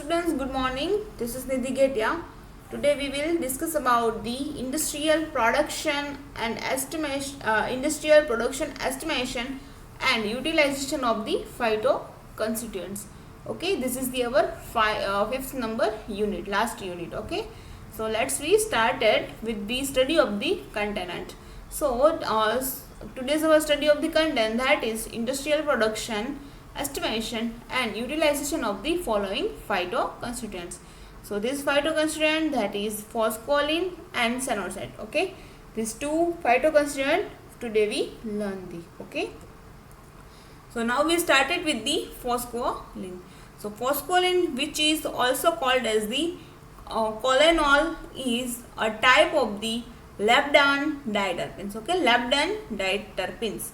students, good morning. This is Nidhi Getia. Today we will discuss about the industrial production estimation and utilization of the phytoconstituents. Okay, this is the our fifth number unit, last unit. Okay, so let's we started with the study of the content. So today's our study of the content, that is industrial production, estimation and utilization of the following phytoconstituents. So this phytoconstituent, that is phosphorus and cyanide. Okay, these two phytoconstituent today we learn the. Okay, so now we started with the phosphorus. So phosphorus, which is also called as the cholinol, is a type of the labdanum diterpenes. Okay, labdanum diterpenes.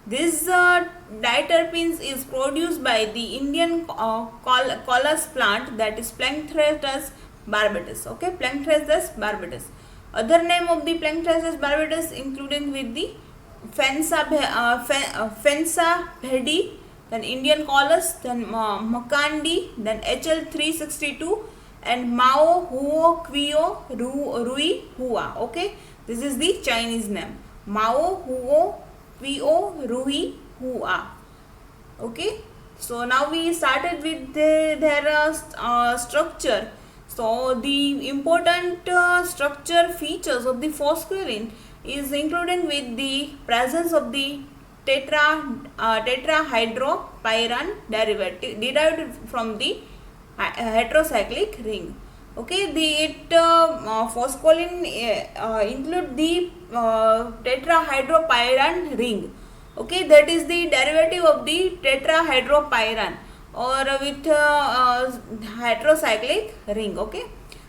This diterpenes is produced by the Indian collis plant, that is Plankthrastus barbatus. Okay, Plankthrastus barbatus. Other name of the Plankthrastus barbatus including with the Fensa bhedi, then Indian collis, then Makandi, then HL362 and Mao Huo Quio Rui Hua. Okay, this is the Chinese name, Mao Huo Quio Rui Hua. Okay, so now we started with their structure. So the important structure features of the phosphorus is including with the presence of the tetrahydropyran derivative derived from the heterocyclic ring. Okay, the phosphorus include the tetrahydropyran ring. Okay, that is the derivative of the tetrahydropyran or with heterocyclic ring. Okay,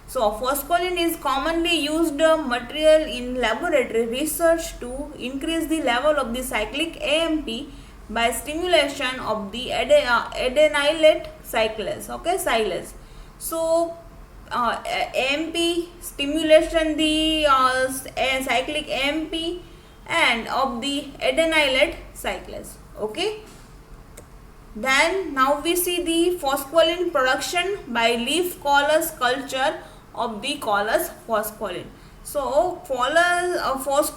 so phosphorus is commonly used material in laboratory research to increase the level of the cyclic AMP by stimulation of the adenylate cyclase. Okay, cyclase. So AMP stimulation the cyclic AMP and of the adenylate cyclase. Okay, then now we see the phosphorus production by leaf collis culture of the collis phosphorus. So phosphorus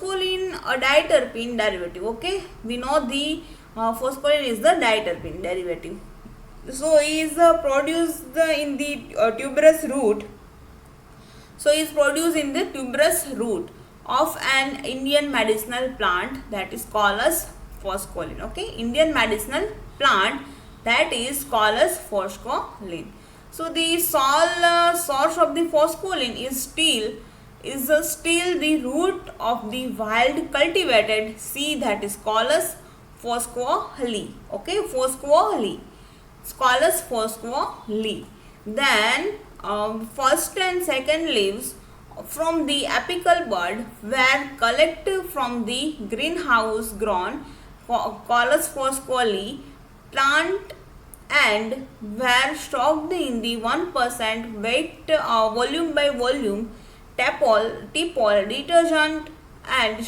a diterpene derivative. Okay, we know the phosphorus is the diterpene derivative. So is produced in the tuberous root. So is produced in the tuberous root of an Indian medicinal plant, that is Collis phoscolin. Okay, Indian medicinal plant, that is Collis phoscolin. So the source of the phoscolin is still the root of the wild cultivated sea, that is Collis phoscolii. Okay, phoscolii. Collis phoscolii. Then first and second leaves from the apical bud were collected from the greenhouse grown Collis phoscolii plant and were stocked in the 1% weight volume by volume Tipol detergent and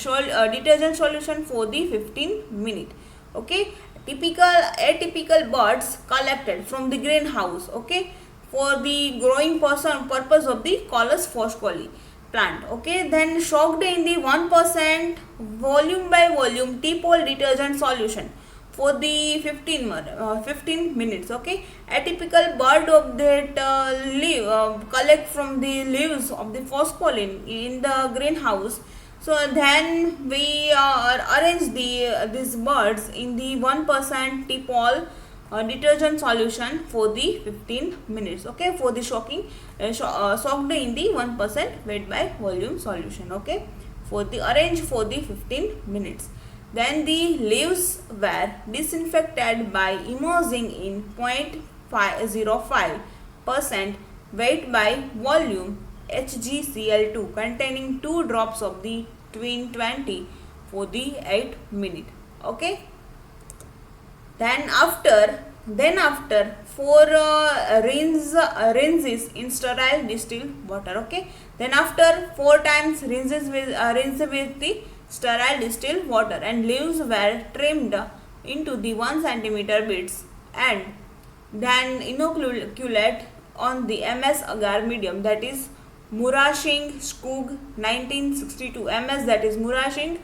detergent solution for the 15 minutes. Okay, atypical buds collected from the greenhouse. Okay, for the growing purpose of the Collis phoscolii plant. Okay, then soaked in the 1% volume by volume Tipol detergent solution for the 15 minutes. Okay, atypical bud of that leaf collect from the leaves of the phoscolin in the greenhouse. So then we arrange these buds in the 1% Tipol detergent solution for the 15 minutes. Okay, for the soaked in the 1% weight by volume solution. Okay, for the arrange for the 15 minutes. Then the leaves were disinfected by immersing in 0.05% weight by volume HgCl2 containing 2 drops of the twin 20 for the 8 minutes. Okay, then after 4 rinses in sterile distilled water. Okay, then after 4 times rinses with the sterile distilled water and leaves were trimmed into the 1 centimeter bits and then inoculate on the MS agar medium, that is Murashing Skog 1962. MS, that is Murashing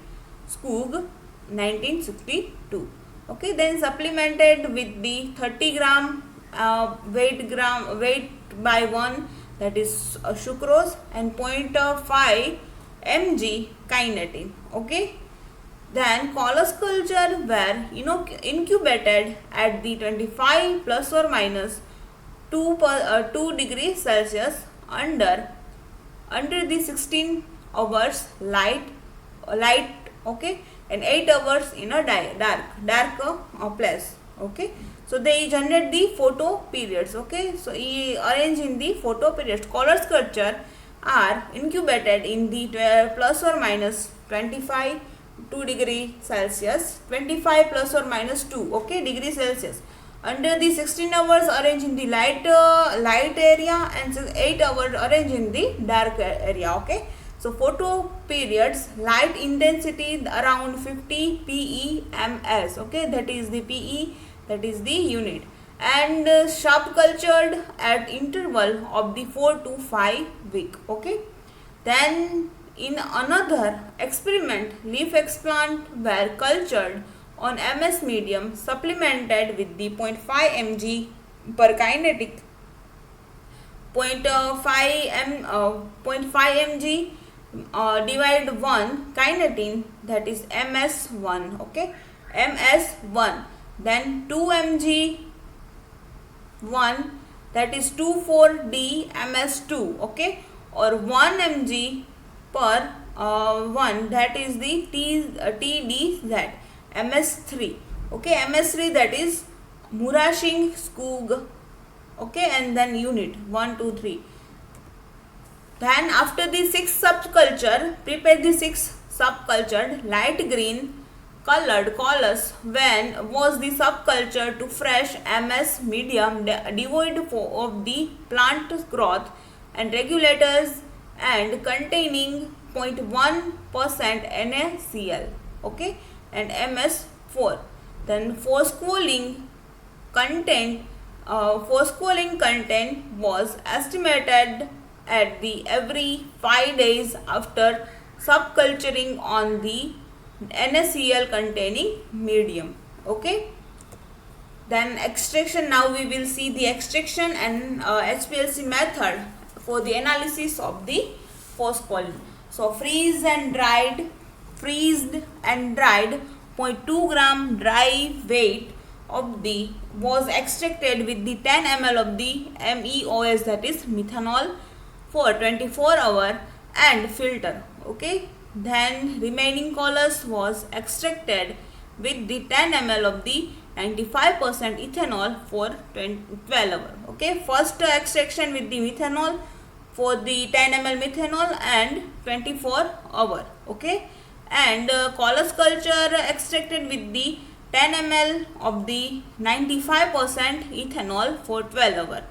Skog 1962. Okay, then supplemented with the 30 gram weight by 1, that is sucrose, and 0.5 mg kinetin. Okay, then colors culture were incubated at the 25 plus or minus 2 degrees Celsius under the 16 hours light, okay, and 8 hours in a dark place. Okay, so they generate the photo periods. Okay, so he arrange in the photo periods. Colors culture are incubated in the plus or minus 25 2 degree Celsius, 25 plus or minus 2, okay, degree Celsius, under the 16 hours arranged in the light area, and 8 hours arranged in the dark area. Okay, so photo periods, light intensity around 50 PEMS. Okay, that is the PE, that is the unit, and sharp cultured at interval of the 4 to 5 week. Okay, then in another experiment, leaf eggplant were cultured on MS medium supplemented with the 0.5 mg per kinetic, 0.5 mg divide 1 kinetin, that is MS1. Okay, MS1, then 2 mg 1, that is 24D MS2. Okay, or 1 mg per 1, that is the TDZ MS3. Okay, MS3, that is Murashing Skog. Okay, and then unit 1, 2, 3. Then after the 6th subculture, prepare the 6th subcultured light green colored colors when was the subculture to fresh MS medium devoid of the plant growth and regulators and containing 0.1% NaCl. Okay, and MS4. Then phospholene content was estimated at the every 5 days after subculturing on the NaCl containing medium. Okay, then extraction. Now we will see the extraction and HPLC method for the analysis of the phospholene. So freezed and dried 0.2 gram dry weight of the was extracted with the 10 ml of the MEOS, that is methanol, for 24 hours and filter. Okay, then remaining colors was extracted with the 10 ml of the 95% ethanol for 12 hours. Okay, first extraction with the methanol for the 10 ml methanol and 24 hours. Okay, and colors culture extracted with the 10 ml of the 95% ethanol for 12 hours.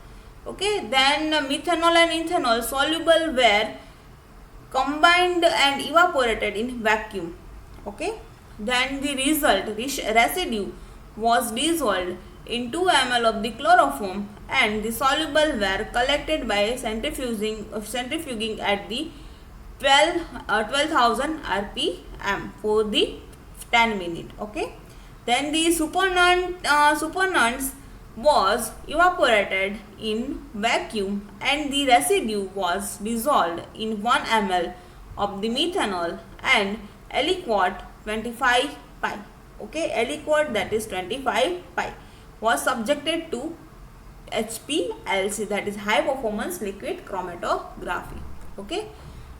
Okay, then methanol and ethanol soluble were combined and evaporated in vacuum. Okay, then the residue was dissolved in 2 ml of the chloroform and the soluble were collected by centrifuging at the 12,000 rpm for the 10 minutes. Okay, then the supernants was evaporated in vacuum and the residue was dissolved in 1 ml of the methanol and aliquot 25 pi. Okay, aliquot, that is 25 pi, was subjected to HPLC, that is high performance liquid chromatography. Okay,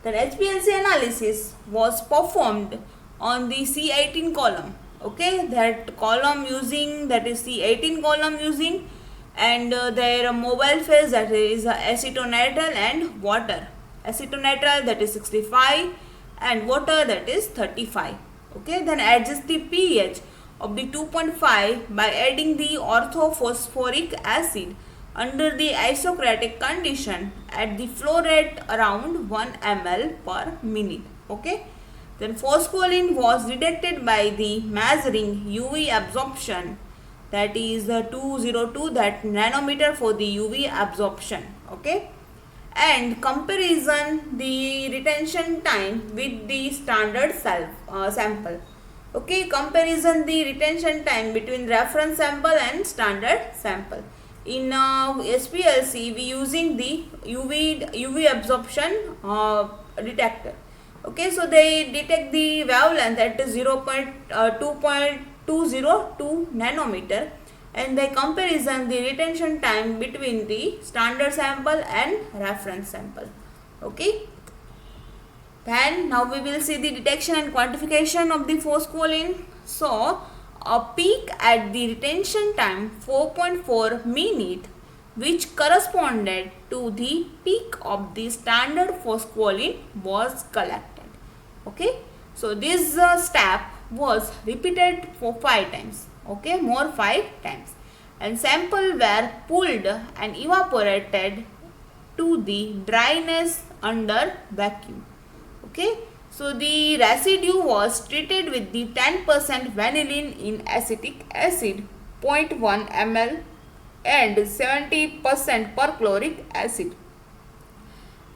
then HPLC analysis was performed on the C18 column. Okay, that column using, that is C18 column using, and their mobile phase, that is acetonitrile and water. Acetonitrile, that is 65 and water, that is 35. Okay, then adjust the pH of the 2.5 by adding the orthophosphoric acid under the isocratic condition at the flow rate around 1 ml per minute. Okay, then phospholene was detected by the measuring UV absorption that is 202 that nanometer for the UV absorption. Okay, and comparison the retention time with the standard sample. Okay, comparison the retention time between reference sample and standard sample. In SPLC we using the UV absorption detector. Okay, so they detect the wavelength at 2.202 nanometer, and they comparison the retention time between the standard sample and reference sample. Okay, then now we will see the detection and quantification of the phospholene. So a peak at the retention time 4.4 minute, which corresponded to the peak of the standard phospholene, was collected. Okay, so this step was repeated for 5 times. Okay, more 5 times, and sample were pulled and evaporated to the dryness under vacuum. Okay, so the residue was treated with the 10% vanillin in acetic acid 0.1 ml and 70% perchloric acid,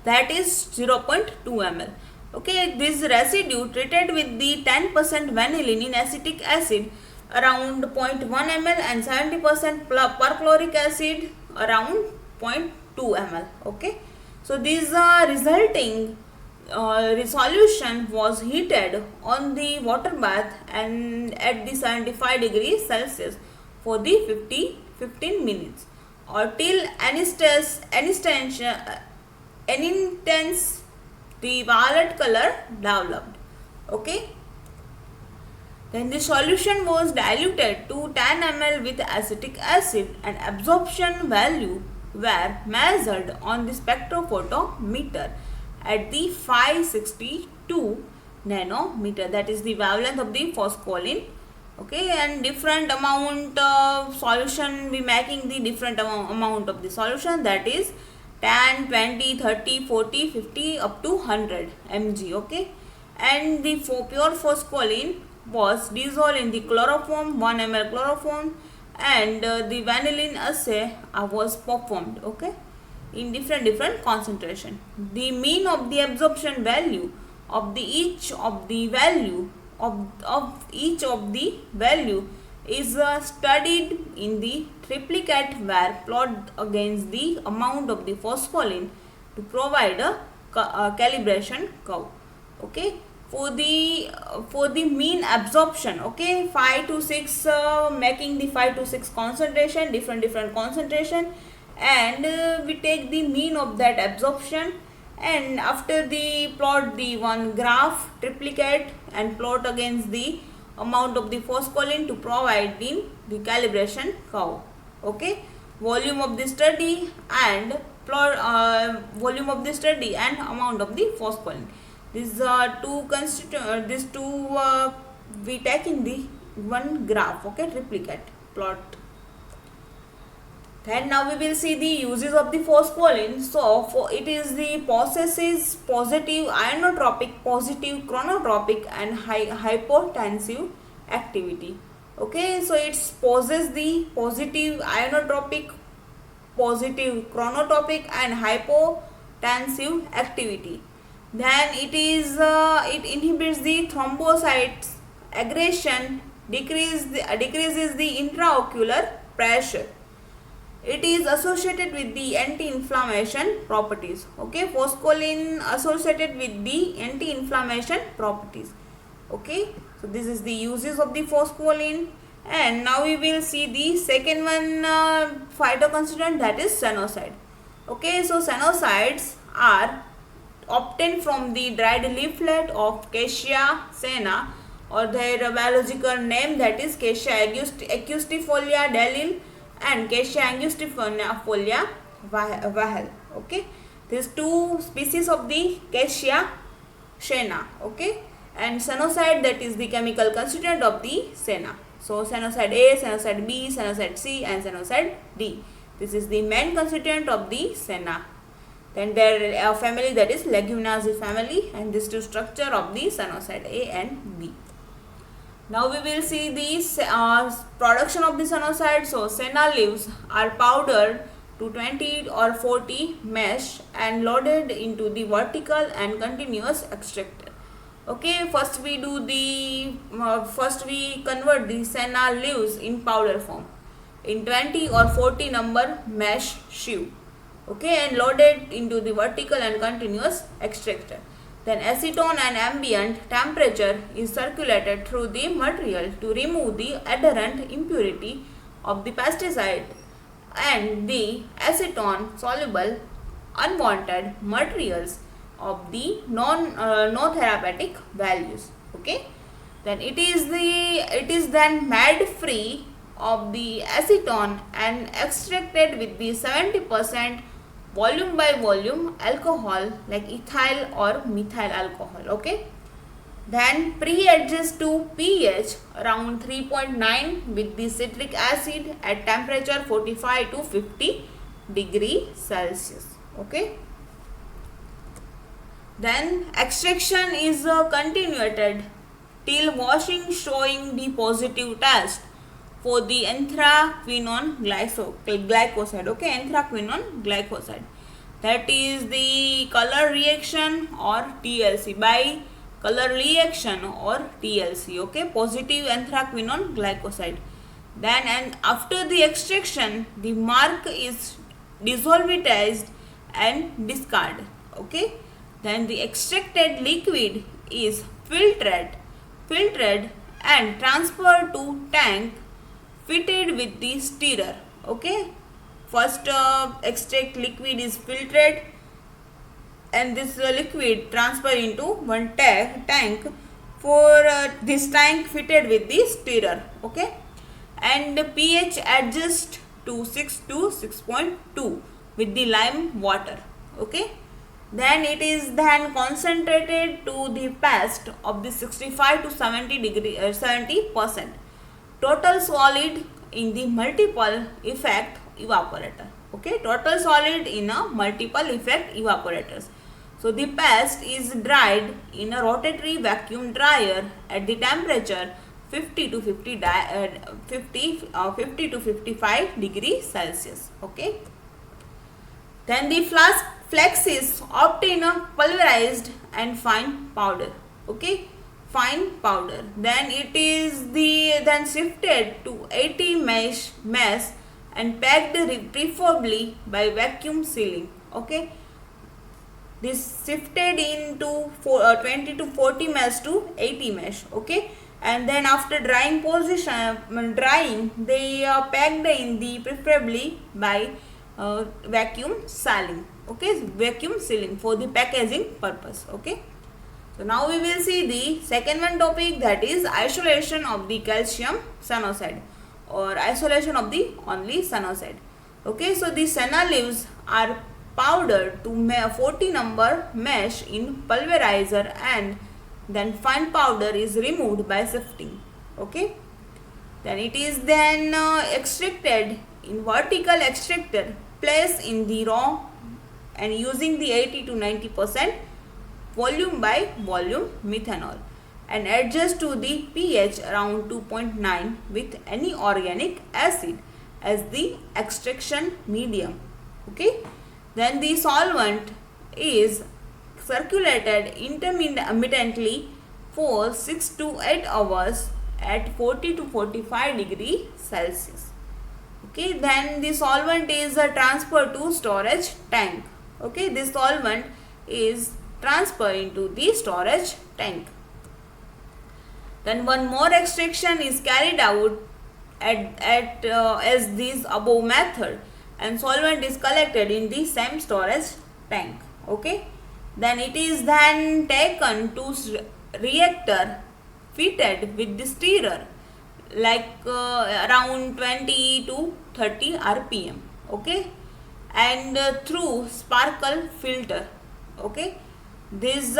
that is 0.2 ml. Okay, this residue treated with the 10% vanillin in acetic acid around 0.1 ml and 70% perchloric acid around 0.2 ml. Okay, so this resulting resolution was heated on the water bath and at the 75 degrees Celsius for the 15 minutes or till anistes the violet color developed. Okay, then the solution was diluted to 10 ml with acetic acid and absorption value were measured on the spectrophotometer at the 562 nanometer, that is the wavelength of the phospholene. Okay, and different amount of solution we making the different amount of the solution, that is 10, 20, 30, 40, 50 up to 100 mg. Okay, and the pure phospholene was dissolved in the chloroform, 1 ml chloroform, and the vanillin assay was performed. Okay, in different concentration. The mean of the absorption value of each of the value is studied in the triplicate where plot against the amount of the phospholene to provide a calibration curve. Okay, for the mean absorption. Okay, 5 to 6 making the 5 to 6 concentration, different concentration, and we take the mean of that absorption, and after the plot the one graph triplicate and plot against the amount of the phospholene to provide the calibration curve. Okay, volume of the study and plot volume of the study and amount of the phospholene. These two we take in the one graph. Okay, triplicate plot. Then now we will see the uses of the phospholene. So it is the possesses positive ionotropic, positive chronotropic and hypotensive activity. Okay, so it possesses the positive ionotropic, positive chronotropic and hypotensive activity. Then it inhibits the thrombocytes aggregation, decreases the intraocular pressure. It is associated with the anti-inflammation properties. Okay, phospholene associated with the anti-inflammation properties. Okay, so this is the uses of the phospholene, and now we will see the second one phytoconstituent, that is cyanocide. Okay, so cyanocides are obtained from the dried leaflet of Cassia cana, or their biological name, that is Cassia accustifolia Dalil and Cassia angustifolia Wahel. Okay, these two species of the Cassia cana. Okay, and cyanocide, that is the chemical constituent of the cana. So cyanocide A, cyanocide B, cyanocide C and cyanocide D. This is the main constituent of the cana. Then there are a family, that is Leguminosae family, and this two structure of the cyanocide A and B. Now we will see the production of the sonosite. So senna leaves are powdered to 20 or 40 mesh and loaded into the vertical and continuous extractor. Okay, first we convert the senna leaves in powder form in 20 or 40 number mesh sieve. Okay, and loaded into the vertical and continuous extractor. Then acetone and ambient temperature is circulated through the material to remove the adherent impurity of the pesticide and the acetone soluble unwanted materials of the no therapeutic values. Okay, then it is then made free of the acetone and extracted with the 70% volume by volume alcohol like ethyl or methyl alcohol. Okay, then pre-adjust to pH around 3.9 with the citric acid at temperature 45 to 50 degree Celsius. Okay, then extraction is continued till washing, showing the positive test for the anthraquinone glycoside. Okay, anthraquinone glycoside, that is the color reaction or TLC, by color reaction or TLC. Okay, positive anthraquinone glycoside. Then and after the extraction, the mark is dissolvitized and discarded. Okay, then the extracted liquid is filtered and transferred to tank fitted with the stirrer. Okay, first extract liquid is filtered and this liquid transfer into one tank for this tank fitted with the stirrer. Okay, and the pH adjust to 6 to 6.2 with the lime water. Okay, then it is then concentrated to the paste of the 65 to 70%. Total solid in the multiple effect evaporator. Okay, total solid in a multiple effect evaporators. So the paste is dried in a rotatory vacuum dryer at the temperature 50 to 55 degrees Celsius. Okay, then the flax is obtained a pulverized and fine powder. Okay, fine powder. Then it is then sifted to 80 mesh and packed preferably by vacuum sealing. Okay, this sifted into 20 to 40 mesh to 80 mesh. Okay, and then after drying they are packed in the preferably by vacuum sealing. Okay, vacuum sealing for the packaging purpose. Okay, so now we will see the second one topic, that is isolation of the calcium cyanide or isolation of the only cyanide. Okay, so the senna leaves are powdered to 40 number mesh in pulverizer and then fine powder is removed by sifting. Okay, then it is then extracted in vertical extractor, placed in the raw and using the 80 to 90% volume by volume methanol and adjust to the pH around 2.9 with any organic acid as the extraction medium. Okay, then the solvent is circulated intermittently for 6 to 8 hours at 40 to 45 degree Celsius. Okay, then the solvent is transferred to storage tank. Okay, this solvent is transferred into the storage tank. Then one more extraction is carried out as this above method and solvent is collected in the same storage tank. Okay, then it is then taken to reactor fitted with the stirrer like around 20 to 30 rpm. Okay, and through sparkle filter. Okay, this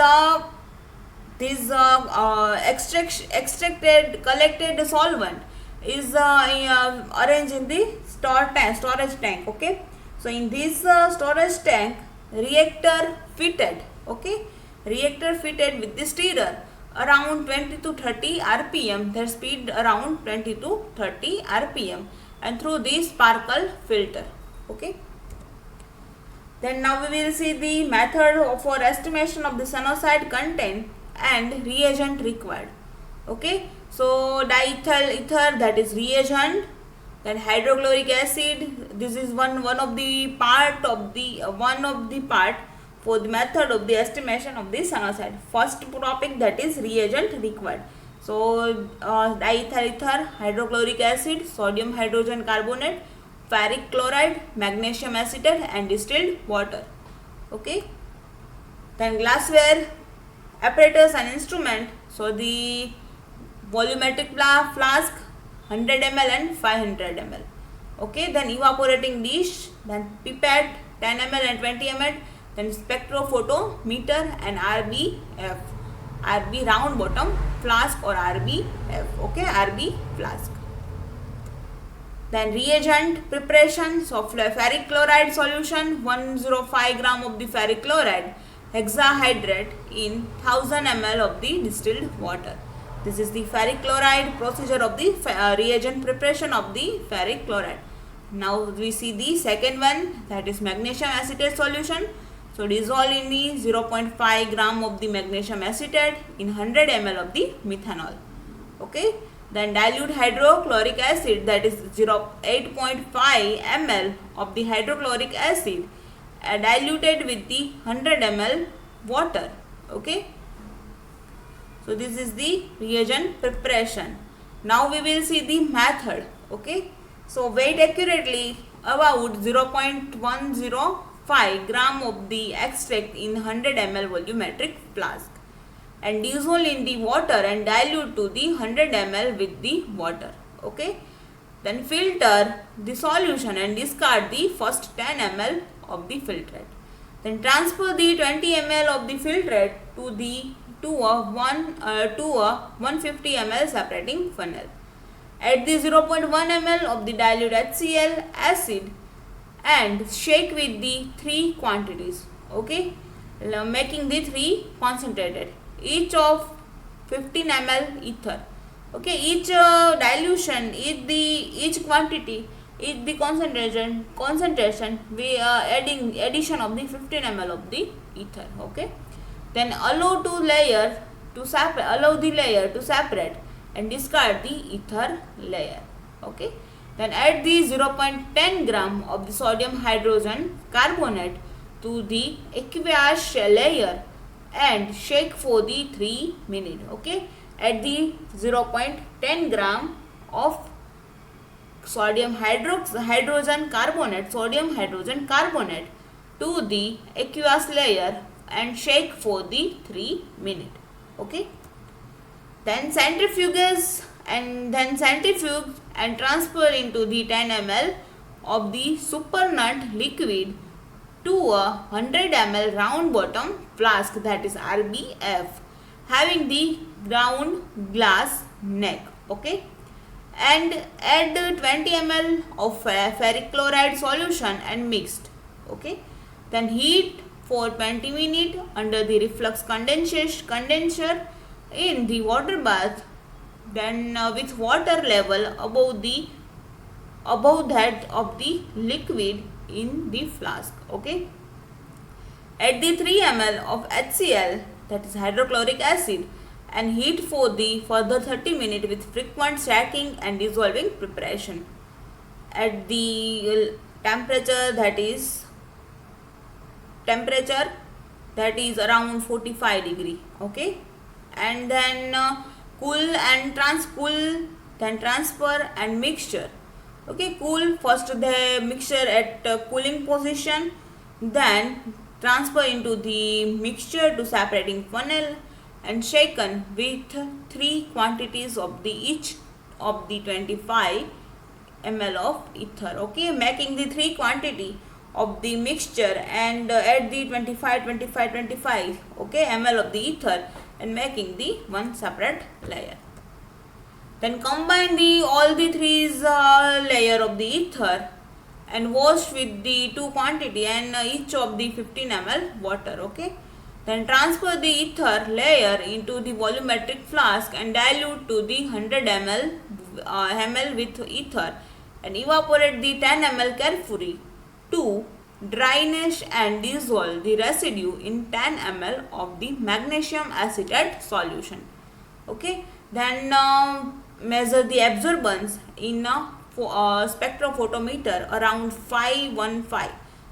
extracted collected solvent is arranged in the storage tank. Okay, so in this storage tank reactor fitted. Okay, reactor fitted with the stirrer around 20 to 30 rpm, their speed around 20 to 30 rpm, and through the sparkle filter. Okay. Then now we will see the method for estimation of the SUNOSIDE content and reagent required. Okay, so diethyl ether, that is reagent. Then hydrochloric acid, this is one of the part for the method of the estimation of the SUNOSIDE. First topic, that is reagent required. So diethyl ether, hydrochloric acid, sodium hydrogen carbonate, ferric chloride, magnesium acetate, and distilled water. Okay. Then glassware, apparatus and instrument. So the volumetric flask 100 ml and 500 ml. Okay. Then evaporating dish, then pipette 10 ml and 20 ml, then spectrophotometer and RBF, RB round bottom flask or RBF. Okay, RB flask. Then reagent preparation, so ferric chloride solution, 105 gram of the ferric chloride hexahydrate in 1000 ml of the distilled water. This is the ferric chloride procedure of the reagent preparation of the ferric chloride. Now we see the second one, that is magnesium acetate solution. So dissolve in the 0.5 gram of the magnesium acetate in 100 ml of the methanol. Okay. Then dilute hydrochloric acid, that is 8.5 ml of the hydrochloric acid diluted with the 100 ml water. Okay. So this is the reagent preparation. Now we will see the method. Okay. So weigh accurately about 0.105 gram of the extract in 100 ml volumetric flask, and dissolve in the water and dilute to the 100 ml with the water. Okay. Then filter the solution and discard the first 10 ml of the filtrate. Then transfer the 20 ml of the filtrate to a 150 ml separating funnel. Add the 0.1 ml of the dilute HCl acid and shake with the 3 quantities. Okay. Making the 3 concentrated, each of 15 ml ether. Okay, each dilution, each quantity, each the concentration we are adding addition of the 15 ml of the ether. Okay. Then allow the layer to separate and discard the ether layer. Okay. Then add the 0.10 gram of the sodium hydrogen carbonate to the aqueous layer and shake for the 3 minutes. Okay. Add the 0.10 gram of sodium hydrogen carbonate to the aqueous layer and shake for the 3 minutes. Okay. Then centrifuge and transfer into the 10 ml of the supernut liquid to a 100 ml round bottom flask, that is RBF, having the round glass neck. Okay. And add 20 ml of ferric chloride solution and mixed. Okay. Then heat for 20 minutes under the reflux condenser in the water bath, then with water level above that of the liquid in the flask. Okay. Add the 3 ml of HCl, that is hydrochloric acid, and heat for the further 30 minutes with frequent shaking and dissolving preparation at the temperature that is around 45 degree. Okay. And then cool and transfer and mixture. Okay, cool first the mixture at cooling position, then transfer into the mixture to separating funnel and shaken with 3 quantities of the each of the 25 ml of ether. Okay, making the 3 quantity of the mixture and add the 25 okay ml of the ether and making the one separate layer. Then combine all the 3 layer of the ether and wash with the 2 quantity and each of the 15 ml water. Okay. Then transfer the ether layer into the volumetric flask and dilute to the 100 ml with ether and evaporate the 10 ml carefully. 2. Dryness and dissolve the residue in 10 ml of the magnesium acetate solution. Okay. Then measure the absorbance in a spectrophotometer around 515.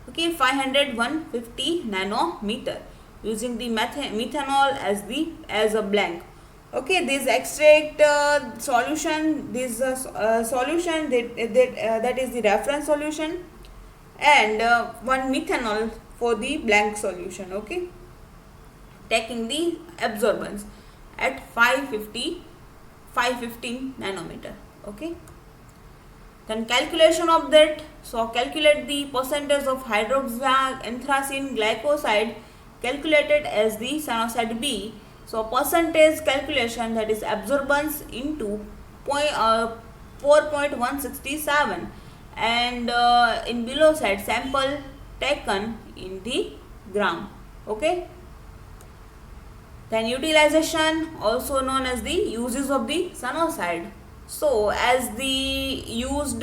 Okay, 500-150 nanometer using the methanol as a blank. Okay, this extract solution, this solution that is the reference solution, and one methanol for the blank solution. Okay, taking the absorbance at 515 nanometer. Okay, then calculation of that. So calculate the percentage of hydroxyanthracene glycoside calculated as the SANOSIDE B. So percentage calculation, that is absorbance into 4.167, and in below side sample taken in the gram. Okay. Then utilization, also known as the uses of the SANOSIDE. So as the used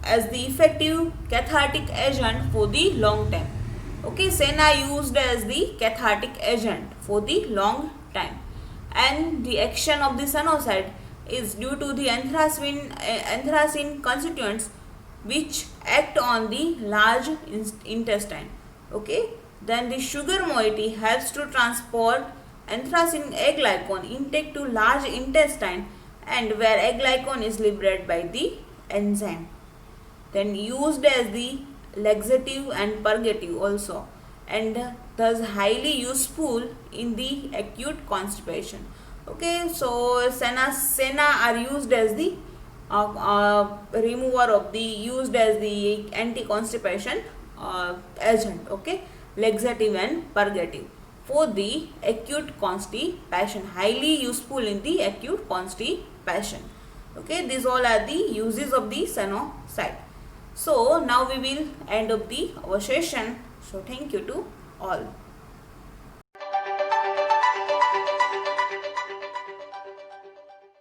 as the effective cathartic agent for the long time. Okay, SENA used as the cathartic agent for the long time, and the action of the SANOSIDE is due to the anthracene constituents which act on the large intestine. Okay, then the sugar moiety helps to transport anthracene aglycone intake to large intestine, and where aglycone is liberated by the enzyme. Then used as the laxative and purgative also, and thus highly useful in the acute constipation. Okay, so Sena are used as the remover of the, used as the anti-constipation agent. Okay, laxative and purgative for the acute constipation, highly useful in the acute constipation. Okay, these all are the uses of the SANOSIDE. So now we will end up our session. So thank you to all.